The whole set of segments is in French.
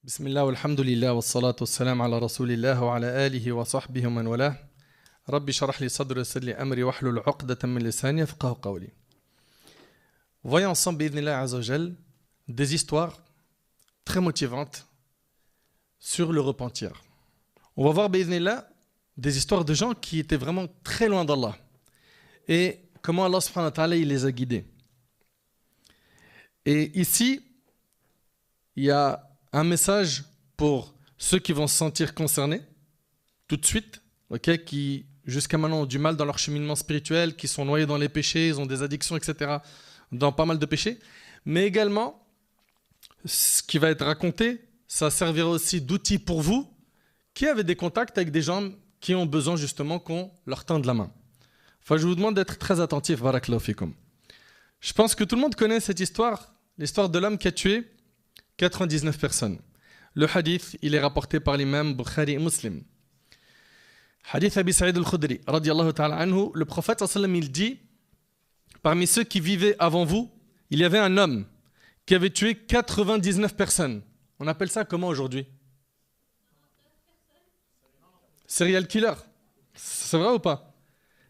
بسم الله والحمد لله والصلاة والسلام على رسول الله وعلى آله وصحبه ومن والاه ربي شرح لي صدري ويسر لي أمري واحلل عقدة من لساني يفقهوا قولي. Voyons ensemble بإذن Azza wa Jal des histoires très motivantes sur le repentir. On va voir بإذن des histoires de gens qui étaient vraiment très loin d'Allah et comment Allah subhanahu wa ta'ala il les a guidés. Et ici, il y a un message pour ceux qui vont se sentir concernés tout de suite, okay, qui jusqu'à maintenant ont du mal dans leur cheminement spirituel, qui sont noyés dans les péchés, ils ont des addictions, etc., dans pas mal de péchés. Mais également, ce qui va être raconté, ça servira aussi d'outil pour vous qui avez des contacts avec des gens qui ont besoin justement qu'on leur tende la main. Enfin, je vous demande d'être très attentifs. Barakallahu fikum. Je pense que tout le monde connaît cette histoire, l'histoire de l'homme qui a tué 99 personnes. Le hadith, il est rapporté par l'imam Bukhari et Muslim. Hadith Abi Sa'id al-Khudri, radiyallahu ta'ala anhu, le prophète sallallahu alayhi wa sallam, il dit, parmi ceux qui vivaient avant vous, il y avait un homme qui avait tué 99 personnes. On appelle ça comment aujourd'hui? Serial killer. C'est vrai ou pas?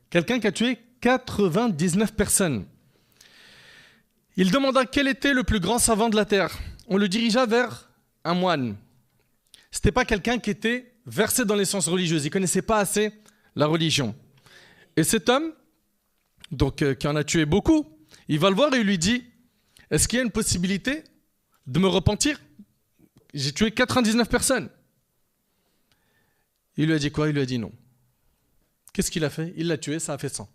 Quelqu'un qui a tué 99 personnes. Il demanda quel était le plus grand savant de la terre. On le dirigea vers un moine. Ce n'était pas quelqu'un qui était versé dans les sciences religieuses. Il ne connaissait pas assez la religion. Et cet homme, donc, qui en a tué beaucoup, il va le voir et il lui dit, est-ce qu'il y a une possibilité de me repentir? J'ai tué 99 personnes. Il lui a dit quoi? Il lui a dit non. Qu'est-ce qu'il a fait? Il l'a tué, ça a fait 100.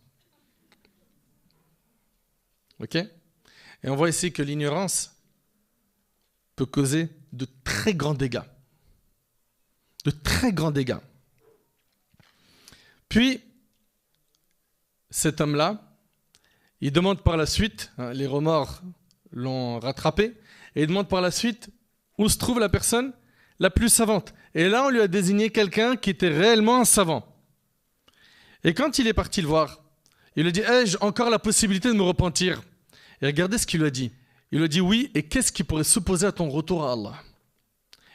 Ok? Et on voit ici que l'ignorance peut causer de très grands dégâts. De très grands dégâts. Puis, cet homme-là, il demande par la suite, les remords l'ont rattrapé, et il demande par la suite où se trouve la personne la plus savante. Et là, on lui a désigné quelqu'un qui était réellement un savant. Et quand il est parti le voir, il lui a dit, ai-je encore la possibilité de me repentir? Et regardez ce qu'il lui a dit. Il lui a dit oui, et qu'est-ce qui pourrait s'opposer à ton retour à Allah?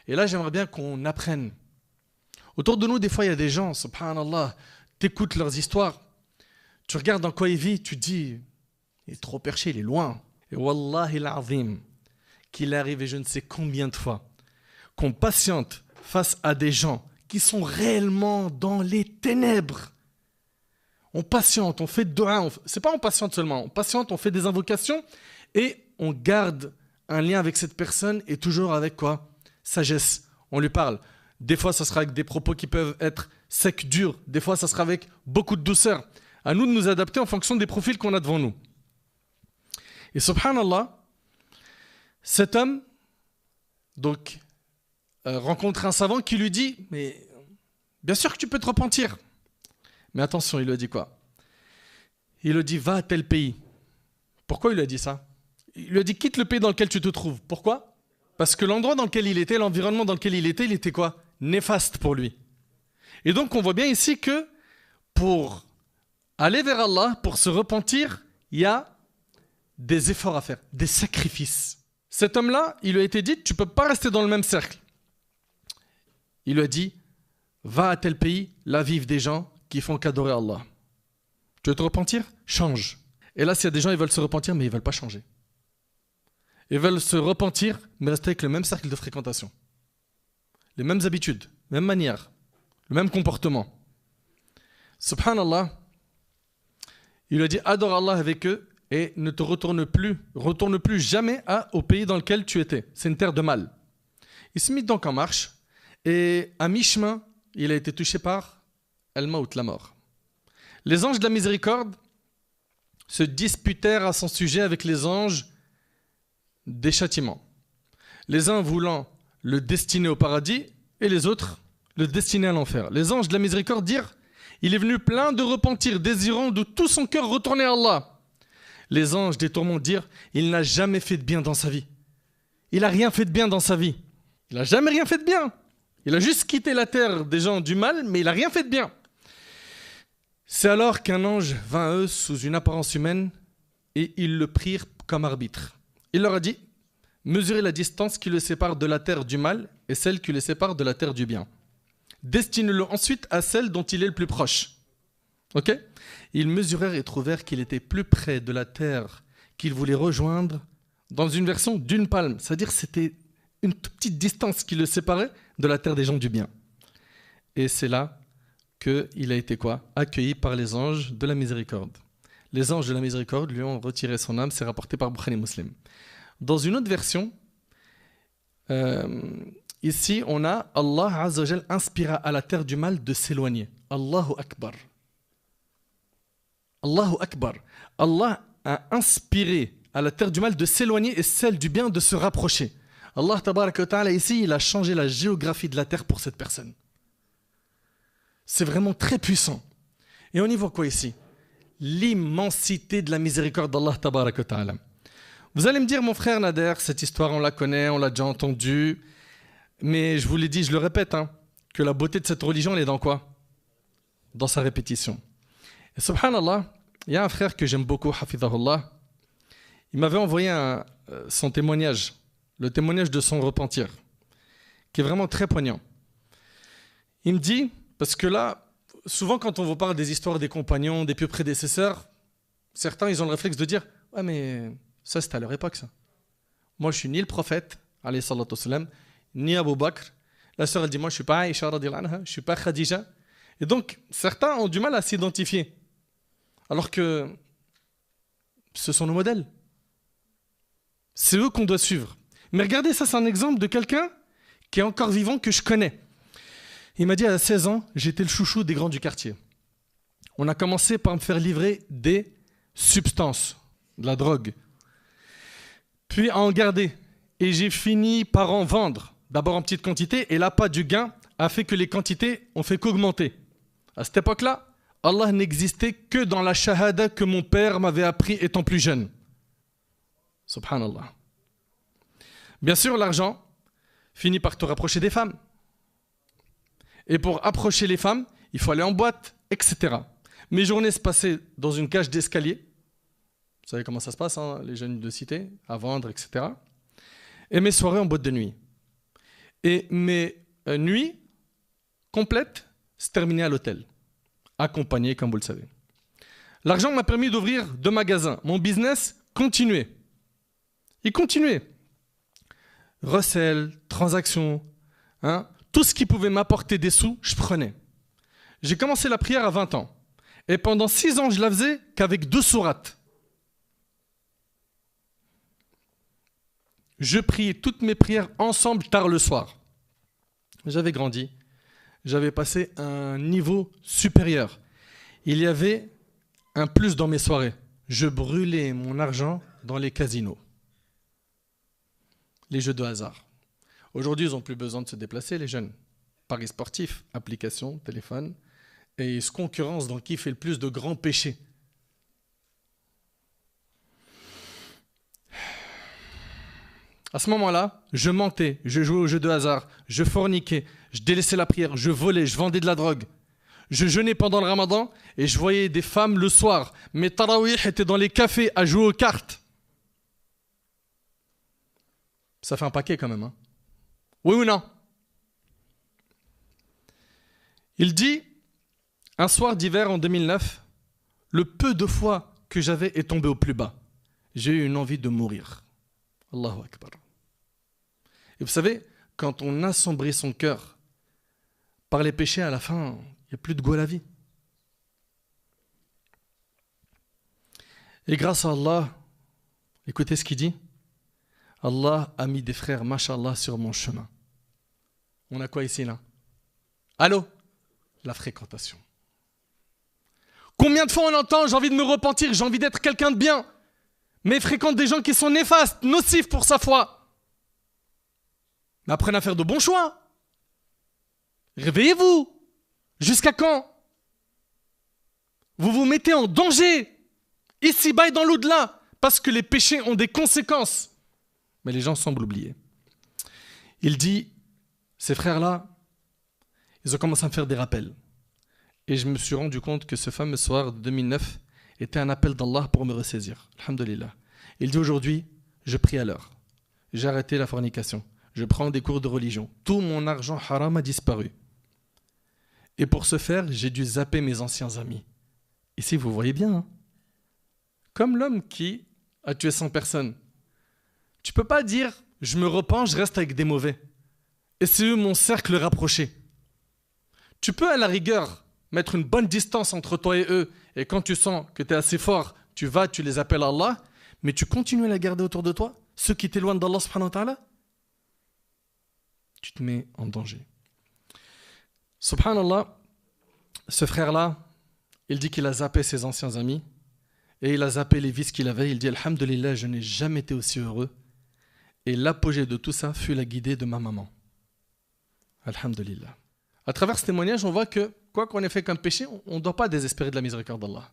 Et là, j'aimerais bien qu'on apprenne. Autour de nous, des fois, il y a des gens, subhanallah, t'écoutes leurs histoires, tu regardes dans quoi ils vivent, tu te dis, il est trop perché, il est loin. Et wallahi l'azim, qu'il est arrivé je ne sais combien de fois, qu'on patiente face à des gens qui sont réellement dans les ténèbres. On patiente, on fait dua, c'est pas on patiente seulement, on patiente, on fait des invocations et on garde un lien avec cette personne et toujours avec quoi? Sagesse. On lui parle. Des fois, ça sera avec des propos qui peuvent être secs, durs. Des fois, ça sera avec beaucoup de douceur. À nous de nous adapter en fonction des profils qu'on a devant nous. Et subhanallah, cet homme donc rencontre un savant qui lui dit, mais bien sûr que tu peux te repentir. Mais attention, il lui a dit quoi? Il lui a dit, va à tel pays. Pourquoi il lui a dit ça? Il lui a dit, quitte le pays dans lequel tu te trouves. Pourquoi? Parce que l'endroit dans lequel il était, l'environnement dans lequel il était quoi? Néfaste pour lui. Et donc, on voit bien ici que pour aller vers Allah, pour se repentir, il y a des efforts à faire, des sacrifices. Cet homme-là, il lui a été dit, tu ne peux pas rester dans le même cercle. Il lui a dit, va à tel pays, là vivent des gens qui font qu'adorer Allah. Tu veux te repentir? Change. Et là, s'il y a des gens, ils veulent se repentir, mais ils ne veulent pas changer. Ils veulent se repentir, mais rester avec le même cercle de fréquentation. Les mêmes habitudes, même manière, le même comportement. Subhanallah, il lui a dit, adore Allah avec eux et ne te retourne plus jamais au pays dans lequel tu étais. C'est une terre de mal. Il se mit donc en marche et à mi-chemin, il a été touché par Al-Maut, la mort. Les anges de la miséricorde se disputèrent à son sujet avec les anges des châtiments. Les uns voulant le destiner au paradis et les autres le destiner à l'enfer. Les anges de la miséricorde dirent, il est venu plein de repentir, désirant de tout son cœur retourner à Allah. Les anges des tourments dirent, il n'a jamais fait de bien dans sa vie. Il n'a rien fait de bien dans sa vie. Il n'a jamais rien fait de bien. Il a juste quitté la terre des gens du mal, mais il n'a rien fait de bien. C'est alors qu'un ange vint à eux sous une apparence humaine et ils le prirent comme arbitre. Il leur a dit, mesurez la distance qui le sépare de la terre du mal et et celle qui les sépare de la terre du bien. Destine-le ensuite à celle dont il est le plus proche. Ok ? Ils mesurèrent et trouvèrent qu'il était plus près de la terre qu'il voulait rejoindre dans une version d'une palme. C'est-à-dire que c'était une toute petite distance qui le séparait de la terre des gens du bien. Et c'est là qu'il a été quoi ? Accueilli par les anges de la miséricorde. Les anges de la miséricorde lui ont retiré son âme, c'est rapporté par Bukhari Muslim. Dans une autre version, ici on a Allah Azza wa Jal inspira à la terre du mal de s'éloigner. Allahu Akbar. Allahu Akbar. Allah a inspiré à la terre du mal de s'éloigner et celle du bien de se rapprocher. Allah Tabaraka wa Ta'ala ici, il a changé la géographie de la terre pour cette personne. C'est vraiment très puissant. Et on y voit quoi ici ? L'immensité de la miséricorde d'Allah Tabaraka wa Ta'ala. Vous allez me dire, mon frère Nader, cette histoire on la connaît, on l'a déjà entendue, mais je vous l'ai dit, je le répète, que la beauté de cette religion, elle est dans quoi ? Dans sa répétition. Et subhanallah, il y a un frère que j'aime beaucoup, hafidhahullah, il m'avait envoyé son témoignage, le témoignage de son repentir, qui est vraiment très poignant. Il me dit, parce que là, souvent quand on vous parle des histoires des compagnons, des pieux prédécesseurs, certains ils ont le réflexe de dire « Ouais mais ça c'était à leur époque ça. Moi je suis ni le prophète, alayhi salatu wassalam, ni Abu Bakr. » La sœur elle dit « Moi je suis pas Aïcha radhiyallahu anha, je suis pas Khadija. » Et donc certains ont du mal à s'identifier. Alors que ce sont nos modèles. C'est eux qu'on doit suivre. Mais regardez, ça c'est un exemple de quelqu'un qui est encore vivant, que je connais. Il m'a dit à 16 ans, j'étais le chouchou des grands du quartier. On a commencé par me faire livrer des substances, de la drogue, puis à en garder. Et j'ai fini par en vendre, d'abord en petite quantité, et l'appât du gain a fait que les quantités ont fait qu'augmenter. À cette époque-là, Allah n'existait que dans la shahada que mon père m'avait appris étant plus jeune. Subhanallah. Bien sûr, l'argent finit par te rapprocher des femmes. Et pour approcher les femmes, il faut aller en boîte, etc. Mes journées se passaient dans une cage d'escalier. Vous savez comment ça se passe, les jeunes de cité, à vendre, etc. Et mes soirées en boîte de nuit. Et mes nuits complètes se terminaient à l'hôtel, accompagné, comme vous le savez. L'argent m'a permis d'ouvrir 2 magasins. Mon business continuait. Il continuait. Recel, transactions, tout ce qui pouvait m'apporter des sous, je prenais. J'ai commencé la prière à 20 ans. Et pendant 6 ans, je la faisais qu'avec 2 sourates. Je priais toutes mes prières ensemble tard le soir. J'avais grandi. J'avais passé un niveau supérieur. Il y avait un plus dans mes soirées. Je brûlais mon argent dans les casinos. Les jeux de hasard. Aujourd'hui, ils n'ont plus besoin de se déplacer, les jeunes. Paris sportif, application, téléphone. Et ils se concurrencent dans qui fait le plus de grands péchés. À ce moment-là, je mentais, je jouais aux jeux de hasard, je forniquais, je délaissais la prière, je volais, je vendais de la drogue. Je jeûnais pendant le ramadan et je voyais des femmes le soir. Mes tarawih étaient dans les cafés à jouer aux cartes. Ça fait un paquet quand même, Oui ou non? Il dit, un soir d'hiver en 2009, le peu de foi que j'avais est tombé au plus bas. J'ai eu une envie de mourir. Allahu Akbar. Et vous savez, quand on assombrit son cœur par les péchés, à la fin, il n'y a plus de goût à la vie. Et grâce à Allah, écoutez ce qu'il dit, Allah a mis des frères, mashallah, sur mon chemin. On a quoi ici, là? Allô? La fréquentation. Combien de fois on entend, j'ai envie de me repentir, j'ai envie d'être quelqu'un de bien, mais fréquente des gens qui sont néfastes, nocifs pour sa foi. Mais apprenez à faire de bons choix. Réveillez-vous. Jusqu'à quand? Vous vous mettez en danger, ici-bas et dans l'au-delà, parce que les péchés ont des conséquences. Mais les gens semblent oublier. Il dit, ces frères-là, ils ont commencé à me faire des rappels. Et je me suis rendu compte que ce fameux soir de 2009 était un appel d'Allah pour me ressaisir. Alhamdulillah. Il dit aujourd'hui, je prie à l'heure. J'ai arrêté la fornication. je prends des cours de religion. Tout mon argent haram a disparu. Et pour ce faire, j'ai dû zapper mes anciens amis. Ici, vous voyez bien, hein? Comme l'homme qui a tué 100 personnes. Tu ne peux pas dire, je me repens, je reste avec des mauvais. Et c'est eux mon cercle rapproché. Tu peux à la rigueur mettre une bonne distance entre toi et eux. Et quand tu sens que tu es assez fort, tu les appelles Allah. Mais tu continues à les garder autour de toi, ceux qui t'éloignent d'Allah subhanahu wa ta'ala, tu te mets en danger. Subhanallah, ce frère-là, il dit qu'il a zappé ses anciens amis et il a zappé les vices qu'il avait. Il dit Alhamdulillah, je n'ai jamais été aussi heureux. Et l'apogée de tout ça fut la guidée de ma maman. Alhamdulillah. À travers ce témoignage, on voit que quoi qu'on ait fait comme péché, on ne doit pas désespérer de la miséricorde d'Allah.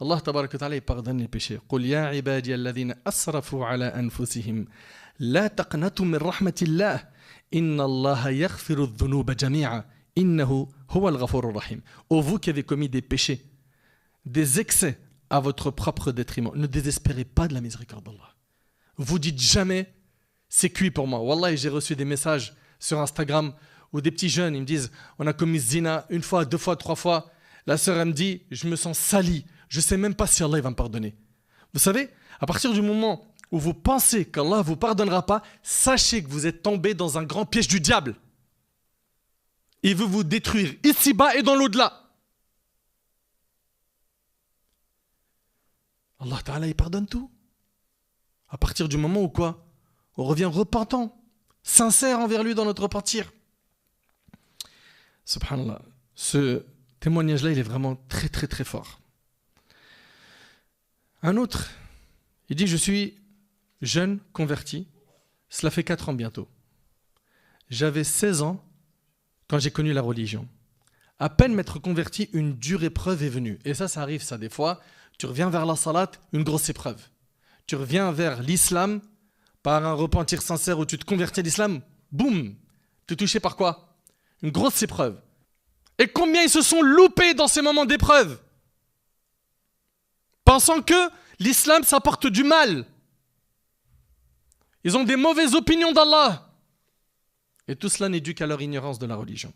Allah tabaraka wa ta'ala, il pardonne les péchés. قُلْ يَا عِبَادِيَ الَّذِينَ أَسْرَفُوا عَلَىٰ أَنفُسِهِمْ لَا تَقْنَطُوا مِنْ رَحْمَةِ اللَّهِ إِنَّ اللَّهَ يَغْفِرُ الذُّنُوبَ جَمِيعًا إِنَّهُ هُوَ الْغَفُورُ الرَّحِيمُ. Ô vous qui avez commis des péchés, des excès à votre propre détriment, ne désespérez pas de la miséricorde d'Allah. Vous dites jamais, c'est cuit pour moi. Wallah, j'ai reçu des messages sur Instagram où des petits jeunes, ils me disent, on a commis zina 1 fois, 2 fois, 3 fois. La sœur, elle me dit, je me sens sali. Je ne sais même pas si Allah il va me pardonner. Vous savez, à partir du moment où vous pensez qu'Allah ne vous pardonnera pas, sachez que vous êtes tombé dans un grand piège du diable. Il veut vous détruire ici-bas et dans l'au-delà. Allah Ta'ala, il pardonne tout. À partir du moment où quoi? On revient repentant, sincère envers lui dans notre repentir. Subhanallah, ce témoignage-là, il est vraiment très très très fort. Un autre, il dit, je suis jeune, converti, cela fait 4 ans bientôt. J'avais 16 ans quand j'ai connu la religion. À peine m'être converti, une dure épreuve est venue. Et ça arrive ça des fois. Tu reviens vers la salat, une grosse épreuve. Tu reviens vers l'islam, par un repentir sincère où tu te convertis à l'islam, boum, tu es touché par quoi? Une grosse épreuve. Et combien ils se sont loupés dans ces moments d'épreuve, pensant que l'islam, ça apporte du mal. Ils ont des mauvaises opinions d'Allah. Et tout cela n'est dû qu'à leur ignorance de la religion.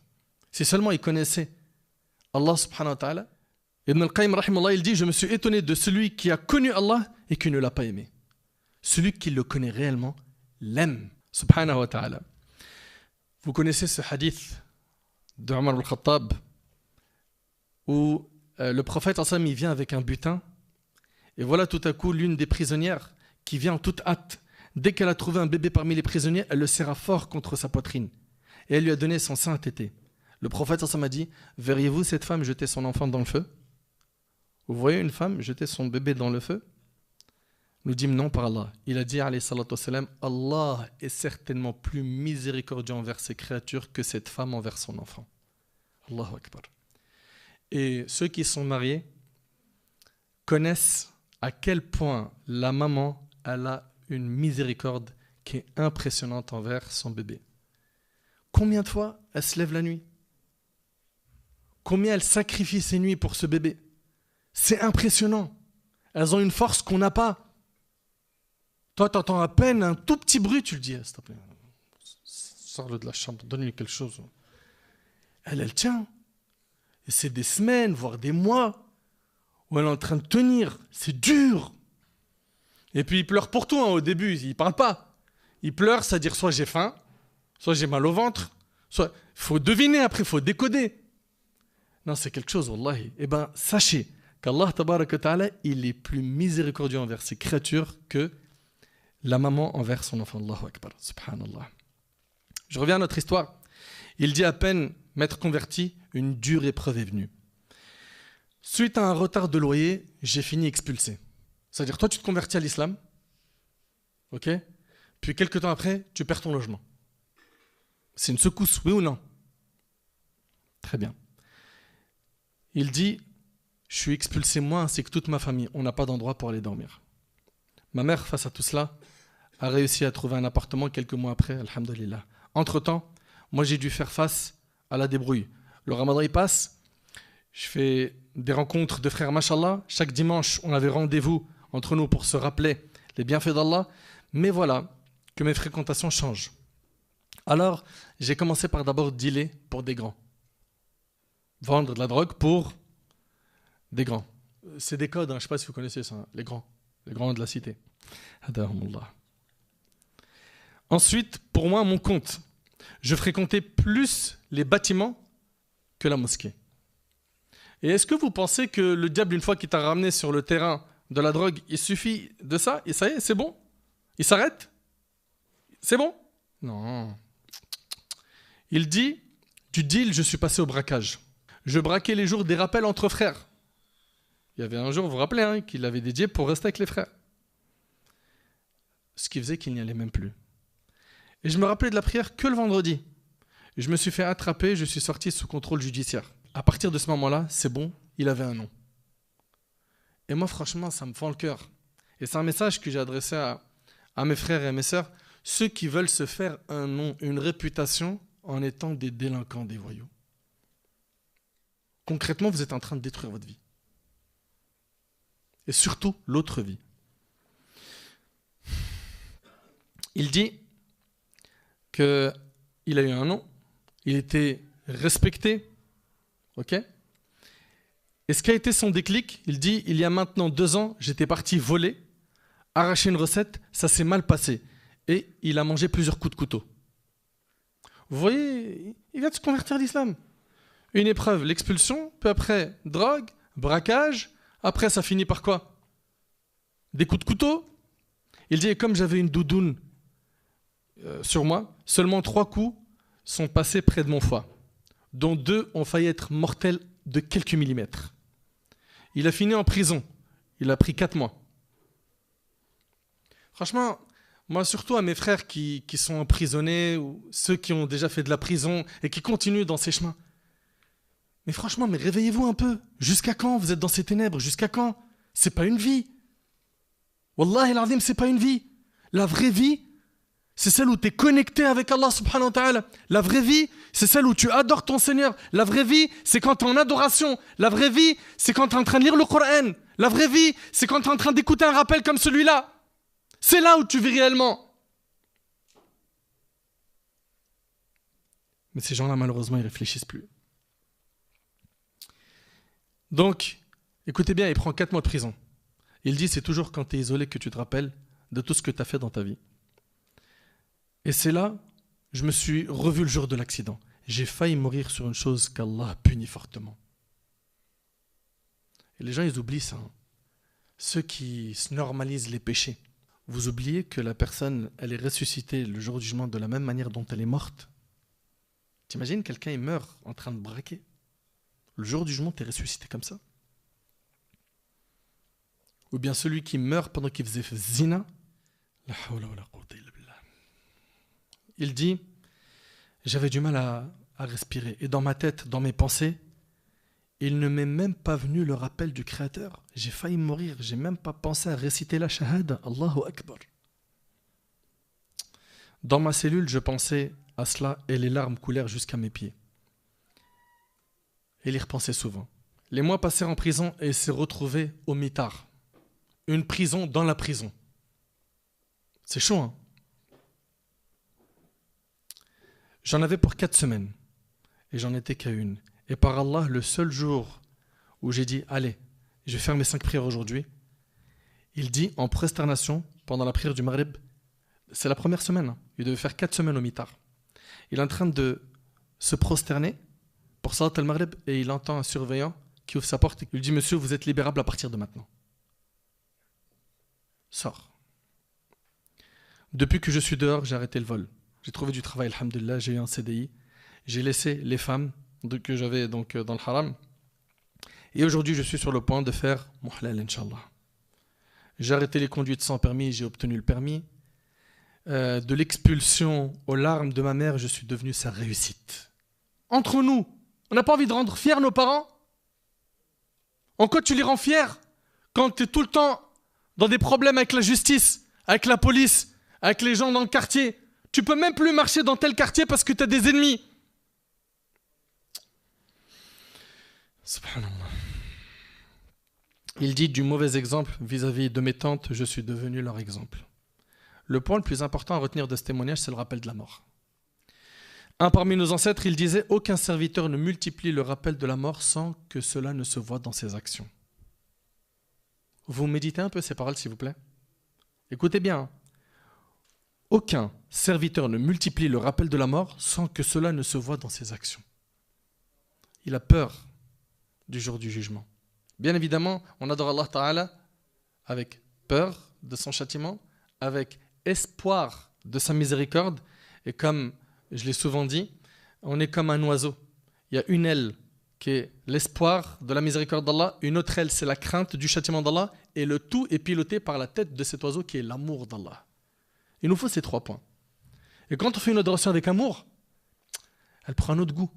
Si seulement ils connaissaient Allah subhanahu wa ta'ala, Ibn al-Qayyim rahimahullah, il dit, je me suis étonné de celui qui a connu Allah et qui ne l'a pas aimé. Celui qui le connaît réellement l'aime, subhanahu wa ta'ala. Vous connaissez ce hadith de Omar al-Khattab où le prophète ensemble, il vient avec un butin. Et voilà tout à coup l'une des prisonnières qui vient en toute hâte. Dès qu'elle a trouvé un bébé parmi les prisonniers, elle le serra fort contre sa poitrine. Et elle lui a donné son sein à téter. Le prophète a dit, verriez-vous cette femme jeter son enfant dans le feu? Vous voyez une femme jeter son bébé dans le feu? Nous dîmes non par Allah. Il a dit, alayhi salatu wassalam, Allah est certainement plus miséricordieux envers ses créatures que cette femme envers son enfant. Allahu Akbar. Et ceux qui sont mariés connaissent à quel point la maman, elle a une miséricorde qui est impressionnante envers son bébé. Combien de fois elle se lève la nuit? Combien elle sacrifie ses nuits pour ce bébé? C'est impressionnant. Elles ont une force qu'on n'a pas. Toi, tu entends à peine un tout petit bruit, tu le dis, s'il te plaît, sors-le de la chambre, donne-lui quelque chose. Elle tient. Et c'est des semaines, voire des mois, où elle est en train de tenir. C'est dur. Et puis il pleure pour tout, hein, au début, il ne parle pas. Il pleure, c'est-à-dire soit j'ai faim, soit j'ai mal au ventre, soit... Il faut deviner après, il faut décoder. Non, c'est quelque chose, wallahi. Eh bien, sachez qu'Allah, tabaraka ta'ala, il est plus miséricordieux envers ses créatures que la maman envers son enfant. Allahu Akbar, subhanallah. Je reviens à notre histoire. Il dit à peine m'être converti, une dure épreuve est venue. Suite à un retard de loyer, j'ai fini expulsé. C'est-à-dire, toi, tu te convertis à l'islam, ok? Puis, quelques temps après, tu perds ton logement. C'est une secousse, oui ou non? Très bien. Il dit, je suis expulsé moi ainsi que toute ma famille. On n'a pas d'endroit pour aller dormir. Ma mère, face à tout cela, a réussi à trouver un appartement quelques mois après, alhamdulillah. Entre-temps, moi, j'ai dû faire face à la débrouille. Le ramadan, il passe. Je fais des rencontres de frères, mashallah. Chaque dimanche, on avait rendez-vous entre nous pour se rappeler les bienfaits d'Allah. Mais voilà que mes fréquentations changent. Alors, j'ai commencé par d'abord dealer pour des grands. Vendre de la drogue pour des grands. C'est des codes, hein, je ne sais pas si vous connaissez ça, hein, les grands de la cité. Hadahumullah. Ensuite, pour moi, mon compte, je fréquentais plus les bâtiments que la mosquée. Et est-ce que vous pensez que le diable, une fois qu'il t'a ramené sur le terrain de la drogue, il suffit de ça et ça y est, c'est bon? Il s'arrête? C'est bon? Non. Il dit, du deal, je suis passé au braquage. Je braquais les jours des rappels entre frères. Il y avait un jour, vous vous rappelez, hein, qu'il avait dédié pour rester avec les frères. Ce qui faisait qu'il n'y allait même plus. Et je me rappelais de la prière que le vendredi. Je me suis fait attraper, je suis sorti sous contrôle judiciaire. À partir de ce moment-là, c'est bon, il avait un nom. Et moi, franchement, ça me fend le cœur. Et c'est un message que j'ai adressé à mes frères et à mes sœurs. Ceux qui veulent se faire un nom, une réputation en étant des délinquants, des voyous. Concrètement, vous êtes en train de détruire votre vie. Et surtout, l'autre vie. Il dit qu'il a eu un nom, il était respecté, ok ? Et ce qui a été son déclic, il dit, il y a maintenant 2 ans, j'étais parti voler, arracher une recette, ça s'est mal passé. Et il a mangé plusieurs coups de couteau. Vous voyez, il vient de se convertir à l'islam. Une épreuve, l'expulsion, puis après, drogue, braquage, après ça finit par quoi? Des coups de couteau. Il dit, et comme j'avais une doudoune sur moi, seulement 3 coups sont passés près de mon foie, dont 2 ont failli être mortels de quelques millimètres. Il a fini en prison. Il a pris 4 mois. Franchement, moi surtout à mes frères qui sont emprisonnés, ou ceux qui ont déjà fait de la prison et qui continuent dans ces chemins. Mais franchement, mais réveillez-vous un peu. Jusqu'à quand vous êtes dans ces ténèbres? Jusqu'à quand? C'est pas une vie. Wallahi al-azim, c'est pas une vie. La vraie vie, c'est celle où tu es connecté avec Allah subhanahu wa ta'ala. La vraie vie, c'est celle où tu adores ton Seigneur. La vraie vie, c'est quand tu es en adoration. La vraie vie, c'est quand tu es en train de lire le Coran. La vraie vie, c'est quand tu es en train d'écouter un rappel comme celui-là. C'est là où tu vis réellement. Mais ces gens-là, malheureusement, ils ne réfléchissent plus. Donc, écoutez bien, il prend 4 mois de prison. Il dit, c'est toujours quand tu es isolé que tu te rappelles de tout ce que tu as fait dans ta vie. Et c'est là, je me suis revu le jour de l'accident. J'ai failli mourir sur une chose qu'Allah a punie fortement. Et les gens, ils oublient ça. Ceux qui se normalisent les péchés. Vous oubliez que la personne, elle est ressuscitée le jour du jugement de la même manière dont elle est morte. T'imagines, quelqu'un, il meurt en train de braquer. Le jour du jugement, tu es ressuscité comme ça. Ou bien celui qui meurt pendant qu'il faisait zina. La hawla wa la quwwata illa billah. Il dit, j'avais du mal à respirer. Et dans ma tête, dans mes pensées, il ne m'est même pas venu le rappel du Créateur. J'ai failli mourir. J'ai même pas pensé à réciter la shahada. Allahu Akbar. Dans ma cellule, je pensais à cela et les larmes coulèrent jusqu'à mes pieds. Et il y repensait souvent. Les mois passèrent en prison et il s'est retrouvé au mitard. Une prison dans la prison. C'est chaud, hein? J'en avais pour 4 semaines. Et j'en étais qu'à une. Et par Allah, le seul jour où j'ai dit, allez, je vais faire mes 5 prières aujourd'hui, il dit en prosternation, pendant la prière du Maghrib, c'est la première semaine, hein, il devait faire 4 semaines au mitard. Il est en train de se prosterner pour Salat al-Maghrib et il entend un surveillant qui ouvre sa porte et lui dit, monsieur, vous êtes libérable à partir de maintenant. Sors. Depuis que je suis dehors, j'ai arrêté le vol. J'ai trouvé du travail, alhamdulillah, j'ai eu un CDI. J'ai laissé les femmes que j'avais donc dans le haram. Et aujourd'hui, je suis sur le point de faire mon halal, Inch'Allah. J'ai arrêté les conduites sans permis, j'ai obtenu le permis. De l'expulsion aux larmes de ma mère, je suis devenu sa réussite. Entre nous, on n'a pas envie de rendre fiers nos parents? En quoi tu les rends fiers quand tu es tout le temps dans des problèmes avec la justice, avec la police, avec les gens dans le quartier? Tu peux même plus marcher dans tel quartier parce que tu as des ennemis. Subhanallah. Il dit, du mauvais exemple vis-à-vis de mes tantes, je suis devenu leur exemple. Le point le plus important à retenir de ce témoignage, c'est le rappel de la mort. Un parmi nos ancêtres, il disait « Aucun serviteur ne multiplie le rappel de la mort sans que cela ne se voie dans ses actions. » Vous méditez un peu ces paroles, s'il vous plaît. Écoutez bien. Aucun serviteur ne multiplie le rappel de la mort sans que cela ne se voie dans ses actions. Il a peur du jour du jugement. Bien évidemment, on adore Allah Ta'ala avec peur de son châtiment, avec espoir de sa miséricorde. Et comme je l'ai souvent dit, on est comme un oiseau. Il y a une aile qui est l'espoir de la miséricorde d'Allah, une autre aile, c'est la crainte du châtiment d'Allah, et le tout est piloté par la tête de cet oiseau qui est l'amour d'Allah. Il nous faut ces 3 points. Et quand on fait une adoration avec amour, elle prend un autre goût.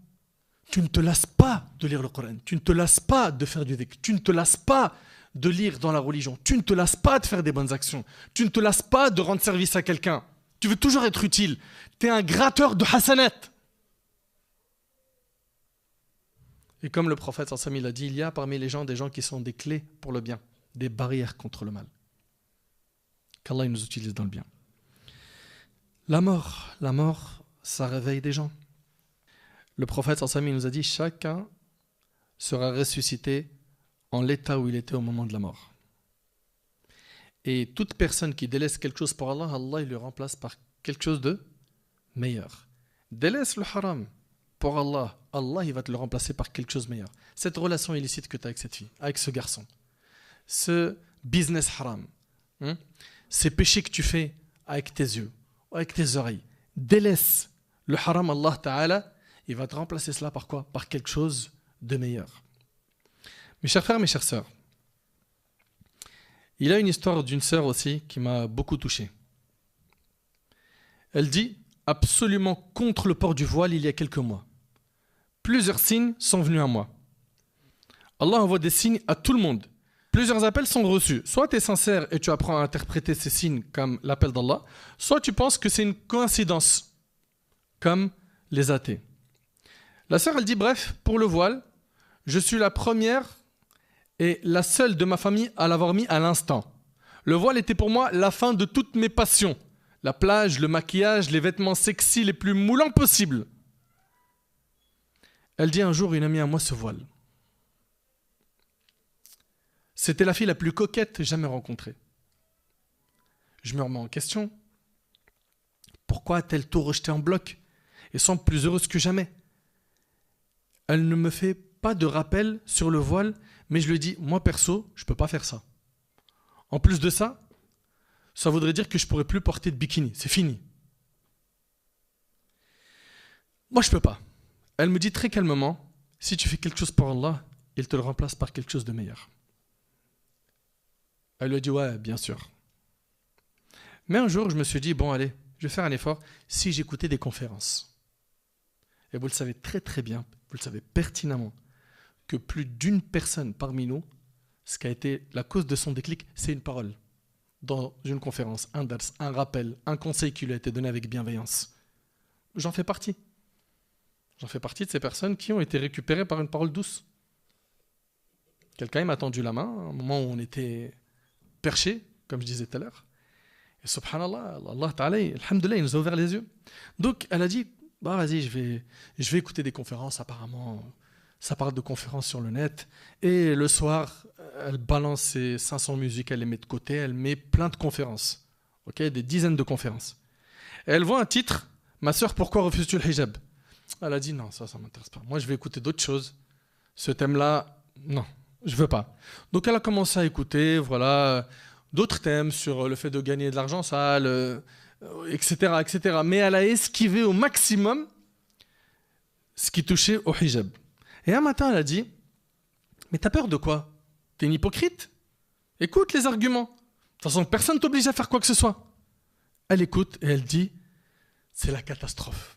Tu ne te lasses pas de lire le Coran, tu ne te lasses pas de faire du dhikr, tu ne te lasses pas de lire dans la religion, tu ne te lasses pas de faire des bonnes actions, tu ne te lasses pas de rendre service à quelqu'un. Tu veux toujours être utile. Tu es un gratteur de hasanat. Et comme le prophète sallallahu alayhi wa sallam a dit, il y a parmi les gens des gens qui sont des clés pour le bien, des barrières contre le mal. Qu'Allah nous utilise dans le bien. La mort, ça réveille des gens. Le prophète sallallahu alayhi wa sallam nous a dit, chacun sera ressuscité en l'état où il était au moment de la mort. Et toute personne qui délaisse quelque chose pour Allah, Allah il le remplace par quelque chose de meilleur. Délaisse le haram pour Allah, Allah il va te le remplacer par quelque chose de meilleur. Cette relation illicite que tu as avec cette fille, avec ce garçon, ce business haram, ces péchés que tu fais avec tes yeux, avec tes oreilles, délaisse le haram, Allah Ta'ala, il va te remplacer cela par quoi? Par quelque chose de meilleur. Mes chers frères, mes chères sœurs, il y a une histoire d'une sœur aussi qui m'a beaucoup touché. Elle dit, absolument contre le port du voile il y a quelques mois. Plusieurs signes sont venus à moi. Allah envoie des signes à tout le monde. Plusieurs appels sont reçus. Soit tu es sincère et tu apprends à interpréter ces signes comme l'appel d'Allah, soit tu penses que c'est une coïncidence, comme les athées. La sœur, elle dit, bref, pour le voile, je suis la première et la seule de ma famille à l'avoir mis à l'instant. Le voile était pour moi la fin de toutes mes passions. La plage, le maquillage, les vêtements sexy les plus moulants possibles. Elle dit un jour, une amie à moi se voile. C'était la fille la plus coquette jamais rencontrée. Je me remets en question. Pourquoi a-t-elle tout rejeté en bloc et semble plus heureuse que jamais? Elle ne me fait pas de rappel sur le voile, mais je lui dis, moi perso, je ne peux pas faire ça. En plus de ça, ça voudrait dire que je ne pourrais plus porter de bikini. C'est fini. Moi, je ne peux pas. Elle me dit très calmement, si tu fais quelque chose pour Allah, il te le remplace par quelque chose de meilleur. Elle lui a dit, ouais, bien sûr. Mais un jour, je me suis dit, bon, allez, je vais faire un effort si j'écoutais des conférences. Et vous le savez très très bien, vous le savez pertinemment, que plus d'une personne parmi nous, ce qui a été la cause de son déclic, c'est une parole. Dans une conférence, un dars, un rappel, un conseil qui lui a été donné avec bienveillance. J'en fais partie. J'en fais partie de ces personnes qui ont été récupérées par une parole douce. Quelqu'un m'a tendu la main, à un moment où on était perché, comme je disais tout à l'heure. Et subhanallah, Allah Ta'ala, alhamdoulilah, il nous a ouvert les yeux. Donc elle a dit, bah vas-y, je vais écouter des conférences, apparemment, ça parle de conférences sur le net. Et le soir, elle balance ses 500 musiques, elle les met de côté, elle met plein de conférences, okay, des dizaines de conférences. Et elle voit un titre, ma sœur, pourquoi refuses-tu le hijab? Elle a dit, non, ça m'intéresse pas. Moi, je vais écouter d'autres choses. Ce thème-là, non, je veux pas. Donc elle a commencé à écouter, voilà, d'autres thèmes sur le fait de gagner de l'argent sale, etc., etc. Mais elle a esquivé au maximum ce qui touchait au hijab. Et un matin, elle a dit, mais t'as peur de quoi? T'es une hypocrite? Écoute les arguments. De toute façon, personne ne t'oblige à faire quoi que ce soit. Elle écoute et elle dit, c'est la catastrophe.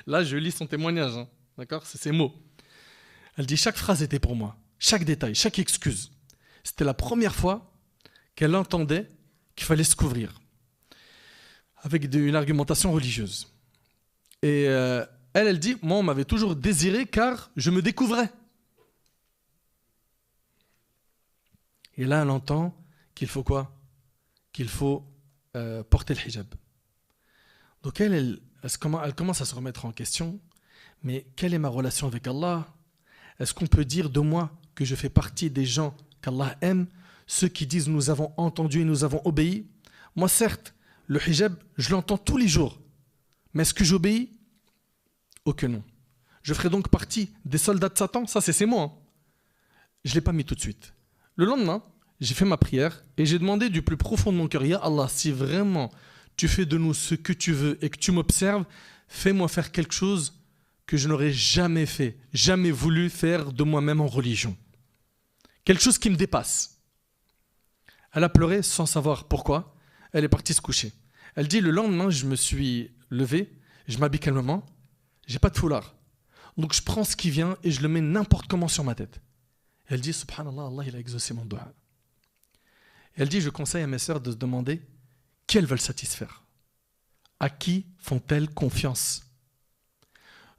Là, je lis son témoignage, hein. D'accord? C'est ses mots. Elle dit, chaque phrase était pour moi, chaque détail, chaque excuse. C'était la première fois qu'elle entendait qu'il fallait se couvrir avec une argumentation religieuse. Et elle dit, moi on m'avait toujours désiré car je me découvrais. Et là elle entend qu'il faut quoi? Qu'il faut porter le hijab. Donc elle commence à se remettre en question. Mais quelle est ma relation avec Allah? Est-ce qu'on peut dire de moi que je fais partie des gens qu'Allah aime, ceux qui disent nous avons entendu et nous avons obéi? Moi certes, le hijab, je l'entends tous les jours. Mais est-ce que j'obéis? Oh que non. Je ferai donc partie des soldats de Satan? Ça c'est moi. Hein. Je ne l'ai pas mis tout de suite. Le lendemain, j'ai fait ma prière et j'ai demandé du plus profond de mon cœur, Ya Allah, si vraiment tu fais de nous ce que tu veux et que tu m'observes, fais-moi faire quelque chose que je n'aurais jamais fait, jamais voulu faire de moi-même en religion. Quelque chose qui me dépasse. Elle a pleuré sans savoir pourquoi. Elle est partie se coucher. Elle dit, le lendemain, je me suis levé, je m'habille calmement, j'ai pas de foulard. Donc je prends ce qui vient et je le mets n'importe comment sur ma tête. Elle dit, subhanallah, Allah il a exaucé mon dua. Elle dit, je conseille à mes sœurs de se demander qui elles veulent satisfaire. À qui font-elles confiance?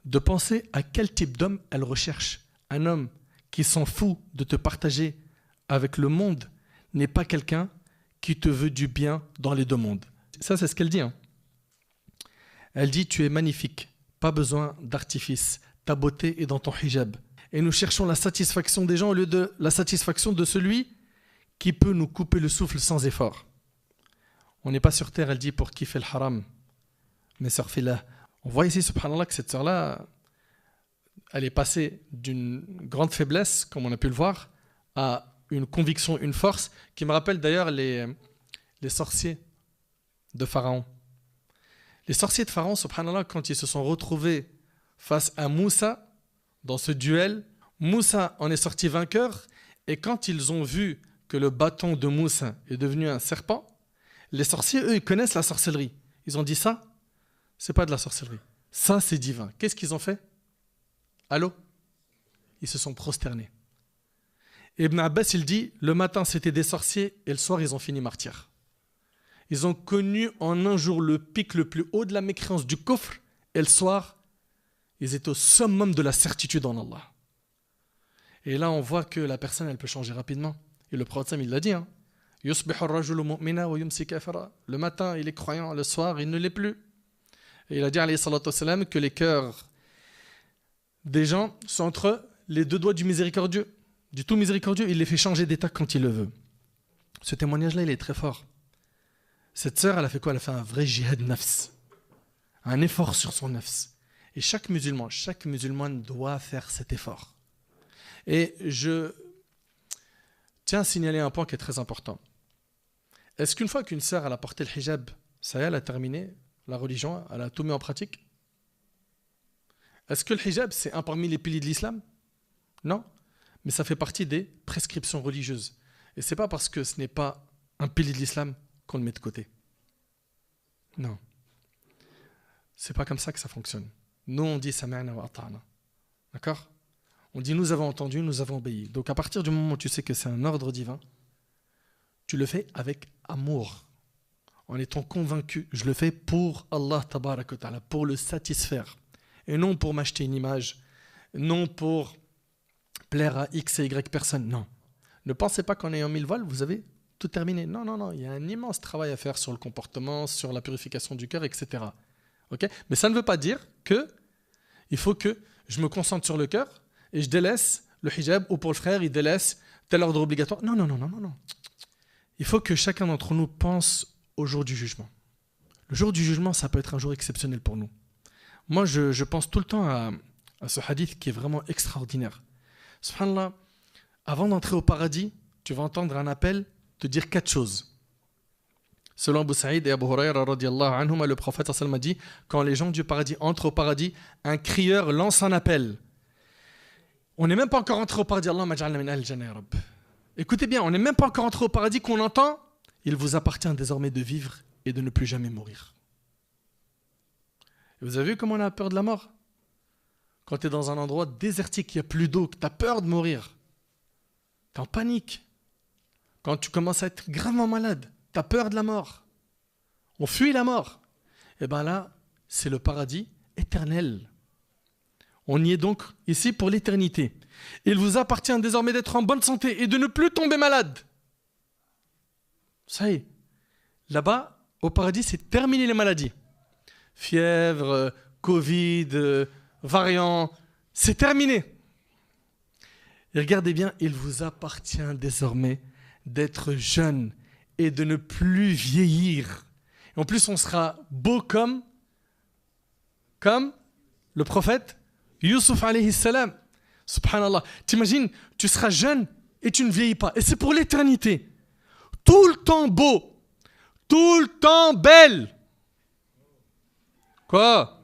De penser à quel type d'homme elles recherchent. Un homme qui s'en fout de te partager avec le monde n'est pas quelqu'un qui te veut du bien dans les deux mondes. Ça, c'est ce qu'elle dit. Hein. Elle dit, tu es magnifique, pas besoin d'artifice, ta beauté est dans ton hijab. Et nous cherchons la satisfaction des gens au lieu de la satisfaction de celui qui peut nous couper le souffle sans effort. On n'est pas sur terre, elle dit, pour kiffer le haram. Mais sœur Fila, on voit ici, subhanallah, que cette sœur-là, elle est passée d'une grande faiblesse, comme on a pu le voir, à une conviction, une force, qui me rappelle d'ailleurs les sorciers de Pharaon. Les sorciers de Pharaon, subhanallah, quand ils se sont retrouvés face à Moussa, dans ce duel, Moussa en est sorti vainqueur, et quand ils ont vu que le bâton de Moussa est devenu un serpent, les sorciers, eux, ils connaissent la sorcellerie. Ils ont dit ça, c'est pas de la sorcellerie. Ça, c'est divin. Qu'est-ce qu'ils ont fait? Allô? Ils se sont prosternés. Ibn Abbas, il dit, le matin, c'était des sorciers, et le soir, ils ont fini martyrs. Ils ont connu en un jour le pic le plus haut de la mécréance du kufr, et le soir, ils étaient au summum de la certitude en Allah. Et là, on voit que la personne, elle peut changer rapidement. Et le prophète, il l'a dit, hein. Le matin, il est croyant, le soir, il ne l'est plus. Et il a dit, alayhi salatu wassalam, que les cœurs des gens sont entre les deux doigts du miséricordieux. Du tout miséricordieux, il les fait changer d'état quand il le veut. Ce témoignage-là, il est très fort. Cette sœur, elle a fait quoi? Elle a fait un vrai jihad nafs. Un effort sur son nafs. Et chaque musulman doit faire cet effort. Et je tiens à signaler un point qui est très important. Est-ce qu'une fois qu'une sœur elle a porté le hijab, ça y est, elle a terminé la religion, elle a tout mis en pratique? Est-ce que le hijab, c'est un parmi les piliers de l'islam? Non. Mais ça fait partie des prescriptions religieuses. Et ce n'est pas parce que ce n'est pas un pilier de l'islam qu'on le met de côté. Non. C'est pas comme ça que ça fonctionne. Nous, on dit sami'na wa ata'na. D'accord? On dit nous avons entendu, nous avons obéi. Donc à partir du moment où tu sais que c'est un ordre divin, tu le fais avec amour, en étant convaincu. Je le fais pour Allah tabarak wa ta'ala, pour le satisfaire. Et non pour m'acheter une image, non pour plaire à X et Y personne, non. Ne pensez pas qu'en ayant mis le voile, vous avez tout terminé. Non, non, non, il y a un immense travail à faire sur le comportement, sur la purification du cœur, etc. Okay? Mais ça ne veut pas dire que il faut que je me concentre sur le cœur et je délaisse le hijab, ou pour le frère, il délaisse tel ordre obligatoire. Non, non, non, non, non, non. Il faut que chacun d'entre nous pense au jour du jugement. Le jour du jugement, ça peut être un jour exceptionnel pour nous. Moi, je pense tout le temps à ce hadith qui est vraiment extraordinaire. Subhanallah, avant d'entrer au paradis, tu vas entendre un appel te dire 4 choses. Selon Abu Saïd et Abu Hurayra radiyallahu anhuma, le prophète sallallahu alayhi wa sallam a dit, quand les gens du paradis entrent au paradis, un crieur lance un appel. On n'est même pas encore entré au paradis. Allahumma ja'alna min al-jannah ya Rabb. Écoutez bien, on n'est même pas encore entré au paradis qu'on entend. Il vous appartient désormais de vivre et de ne plus jamais mourir. Et vous avez vu comment on a peur de la mort? Quand tu es dans un endroit désertique, il n'y a plus d'eau, que tu as peur de mourir. Tu es en panique. Quand tu commences à être gravement malade, tu as peur de la mort. On fuit la mort. Et bien là, c'est le paradis éternel. On y est donc ici pour l'éternité. Il vous appartient désormais d'être en bonne santé et de ne plus tomber malade. Ça y est. Là-bas, au paradis, c'est terminé les maladies. fièvre, Covid, variant, c'est terminé. Et regardez bien, il vous appartient désormais d'être jeune et de ne plus vieillir. Et en plus, on sera beau comme le prophète Youssouf alayhi salam. Subhanallah. T'imagines, tu seras jeune et tu ne vieillis pas. Et c'est pour l'éternité. Tout le temps beau. Tout le temps belle. Quoi?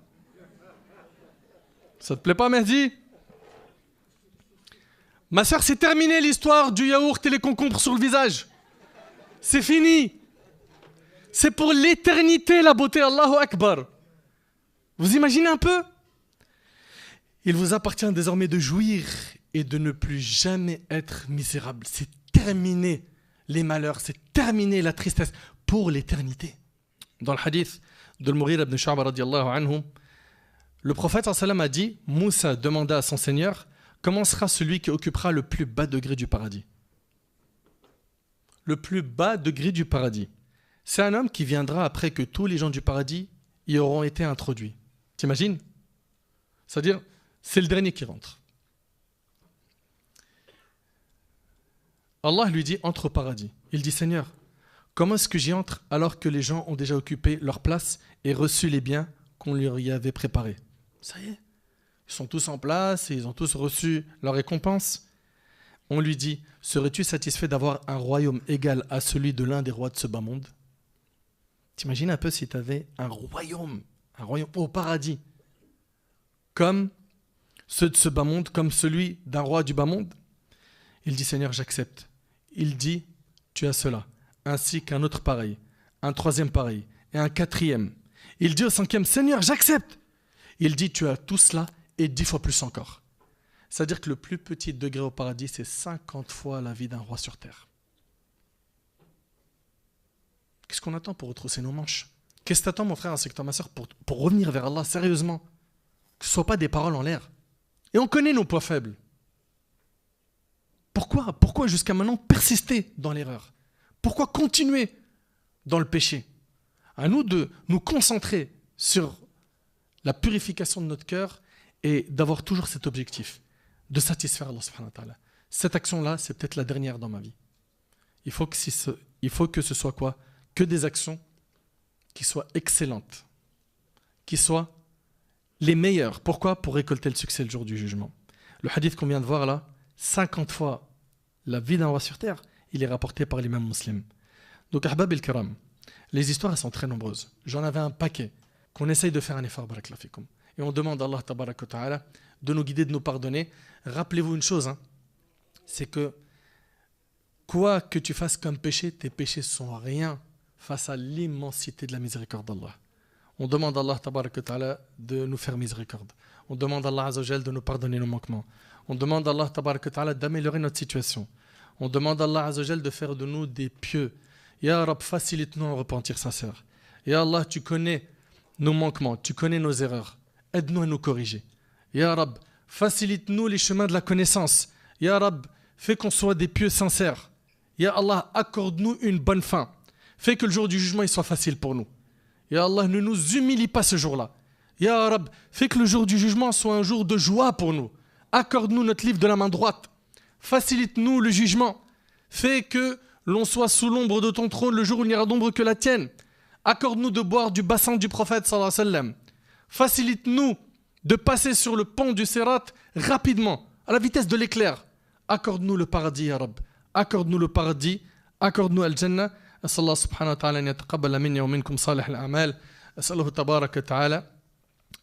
Ça te plaît pas, Mehdi? Ma soeur, c'est terminé l'histoire du yaourt et les concombres sur le visage. C'est fini. C'est pour l'éternité la beauté. Allahu Akbar. Vous imaginez un peu? Il vous appartient désormais de jouir et de ne plus jamais être misérable. C'est terminé les malheurs, c'est terminé la tristesse pour l'éternité. Dans le hadith de Al-Mughira ibn Shu'ba radiyallahu anhu, le prophète sallam a dit, Moussa demanda à son Seigneur, comment sera celui qui occupera le plus bas degré du paradis? Le plus bas degré du paradis. C'est un homme qui viendra après que tous les gens du paradis y auront été introduits. T'imagines? C'est-à-dire, c'est le dernier qui rentre. Allah lui dit, entre au paradis. Il dit, Seigneur, comment est-ce que j'y entre alors que les gens ont déjà occupé leur place et reçu les biens qu'on leur y avait préparés? Ça y est, ils sont tous en place et ils ont tous reçu leur récompense. On lui dit, serais-tu satisfait d'avoir un royaume égal à celui de l'un des rois de ce bas monde? T'imagines un peu si tu avais un royaume au paradis, comme ceux de ce bas monde, comme celui d'un roi du bas monde? Il dit, Seigneur, j'accepte. Il dit, tu as cela, ainsi qu'un autre pareil, un troisième pareil, et un quatrième. Il dit au cinquième, Seigneur, j'accepte. Il dit, tu as tout cela, et 10 fois plus encore. C'est-à-dire que le plus petit degré au paradis, c'est 50 fois la vie d'un roi sur terre. Qu'est-ce qu'on attend pour retrousser nos manches? Qu'est-ce que t'attends, mon frère, ainsi que toi, ma soeur, pour revenir vers Allah, sérieusement? Que ce ne soit pas des paroles en l'air. Et on connaît nos points faibles. Pourquoi jusqu'à maintenant persister dans l'erreur? Pourquoi continuer dans le péché? À nous de nous concentrer sur la purification de notre cœur et d'avoir toujours cet objectif de satisfaire Allah subhanahu wa ta'ala. Cette action-là, c'est peut-être la dernière dans ma vie. Il faut que ce soit quoi? Que des actions qui soient excellentes, qui soient les meilleures. Pourquoi? Pour récolter le succès le jour du jugement. Le hadith qu'on vient de voir là, 50 fois la vie d'un roi sur terre, il est rapporté par l'imam muslim. Donc, ahbab el-kiram, les histoires elles sont très nombreuses. J'en avais un paquet qu'on essaye de faire un effort, barakallahu fikum. Et on demande à Allah tabaraka wa ta'ala de nous guider, de nous pardonner. Rappelez-vous une chose, c'est que quoi que tu fasses comme péché, tes péchés sont rien face à l'immensité de la miséricorde d'Allah. On demande à Allah tabaraka wa ta'ala de nous faire miséricorde. On demande à Allah azza wa jal de nous pardonner nos manquements. On demande à Allah tabaraka wa ta'ala d'améliorer notre situation. On demande à Allah azza wa jal de faire de nous des pieux. Ya Rab, facilite-nous à repentir sincère. Ya Allah, tu connais nos manquements, tu connais nos erreurs. Aide-nous à nous corriger. Ya Rab, facilite-nous les chemins de la connaissance. Ya Rab, fais qu'on soit des pieux sincères. Ya Allah, accorde-nous une bonne fin. Fais que le jour du jugement il soit facile pour nous. Ya Allah, ne nous humilie pas ce jour-là. Ya Rab, fais que le jour du jugement soit un jour de joie pour nous. Accorde-nous notre livre de la main droite. Facilite-nous le jugement. Fais que l'on soit sous l'ombre de ton trône le jour où il n'y aura d'ombre que la tienne. Accorde-nous de boire du bassin du prophète sallallahu alayhi wa sallam. Facilite-nous de passer sur le pont du Sirat rapidement, à la vitesse de l'éclair. Accorde-nous le paradis, ya Rab. Accorde-nous le paradis. Accorde-nous al-Jannah. أسأل الله سبحانه وتعالى أن يتقبل مني ومنكم صالح الأعمال أسأله تبارك وتعالى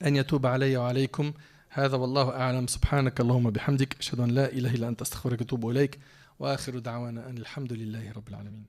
أن يتوب علي وعليكم هذا والله أعلم سبحانك اللهم بحمدك أشهد أن لا إله إلا أنت أستغفرك وأتوب إليك وآخر دعوانا أن الحمد لله رب العالمين